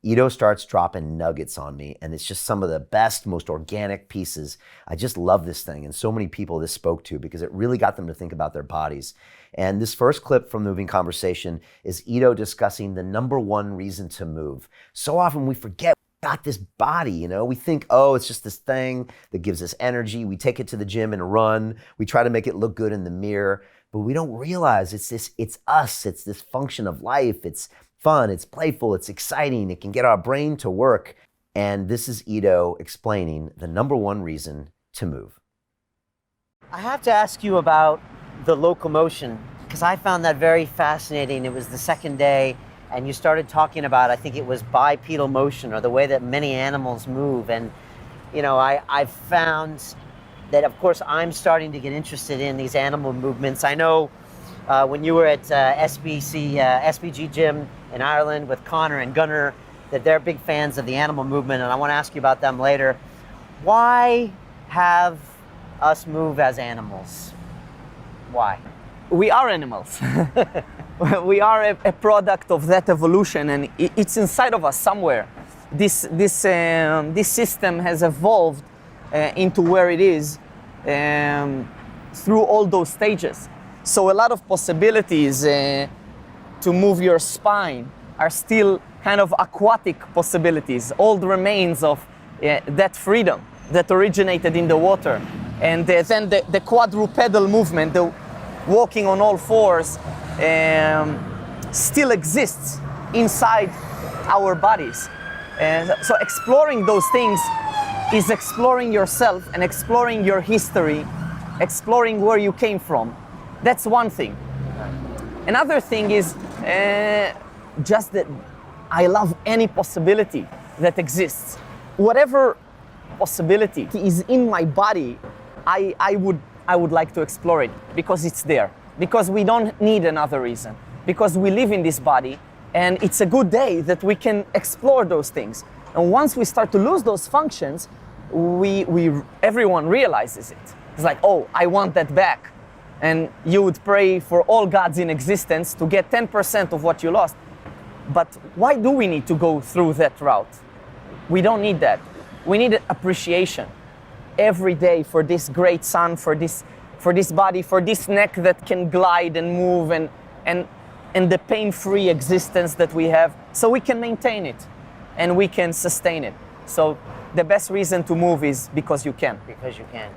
Ito starts dropping nuggets on me, and it's just some of the best, most organic pieces. I just love this thing, and so many people this spoke to because it really got them to think about their bodies. And this first clip from the Moving Conversation is Ito discussing the number one reason to move. So often we forget we got this body, you know? We think, oh, it's just this thing that gives us energy. We take it to the gym and run. We try to make it look good in the mirror, but we don't realize it's us. It's this function of life. It's fun, it's playful, it's exciting. It can get our brain to work. And this is Ito explaining the number one reason to move. I have to ask you about the locomotion, because I found that very fascinating. It was the second day, and you started talking about, I think it was bipedal motion, or the way that many animals move. And, you know, I've found that, of course, I'm starting to get interested in these animal movements. I know when you were at SBG Gym in Ireland with Conor and Gunnar, that they're big fans of the animal movement, and I want to ask you about them later. Why have us move as animals? Why? We are animals. We are a product of that evolution, and it's inside of us somewhere. This system has evolved into where it is through all those stages. So a lot of possibilities to move your spine are still kind of aquatic possibilities, old remains of that freedom that originated in the water. And then the quadrupedal movement, the walking on all fours, still exists inside our bodies. So exploring those things is exploring yourself and exploring your history, exploring where you came from. That's one thing. Another thing is just that I love any possibility that exists. Whatever possibility is in my body, I would like to explore it because it's there. Because we don't need another reason. Because we live in this body, and it's a good day that we can explore those things. And once we start to lose those functions, everyone realizes it. It's like, oh, I want that back. And you would pray for all gods in existence to get 10% of what you lost. But why do we need to go through that route? We don't need that. We need appreciation every day for this great sun, for this body, for this neck that can glide and move, and the pain-free existence that we have, so we can maintain it and we can sustain it. So the best reason to move is because you can. Because you can.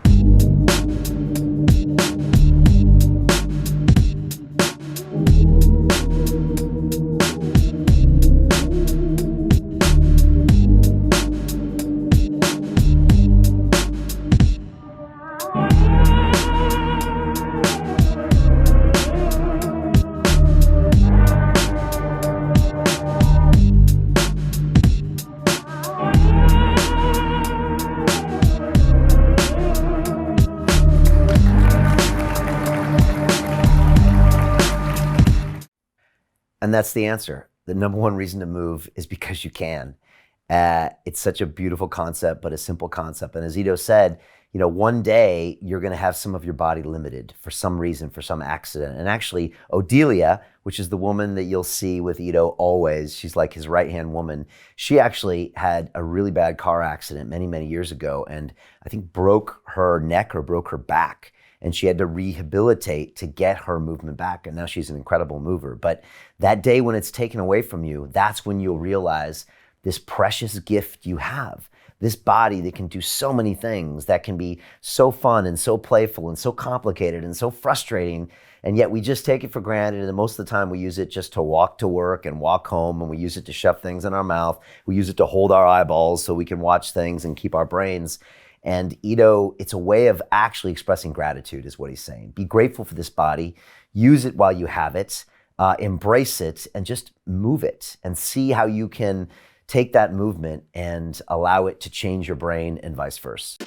And that's the answer. The number one reason to move is because you can. It's such a beautiful concept, but a simple concept. And as Ito said, you know, one day you're going to have some of your body limited for some reason, for some accident. And actually, Odelia, which is the woman that you'll see with Ito always, she's like his right-hand woman. She actually had a really bad car accident many, many years ago, and I think broke her neck or broke her back. And she had to rehabilitate to get her movement back. And now she's an incredible mover. But that day when it's taken away from you, that's when you'll realize this precious gift you have. This body that can do so many things, that can be so fun and so playful and so complicated and so frustrating. And yet we just take it for granted. And most of the time we use it just to walk to work and walk home. And we use it to shove things in our mouth. We use it to hold our eyeballs so we can watch things and keep our brains. And Ito, it's a way of actually expressing gratitude is what he's saying. Be grateful for this body, use it while you have it, embrace it, and just move it and see how you can take that movement and allow it to change your brain and vice versa.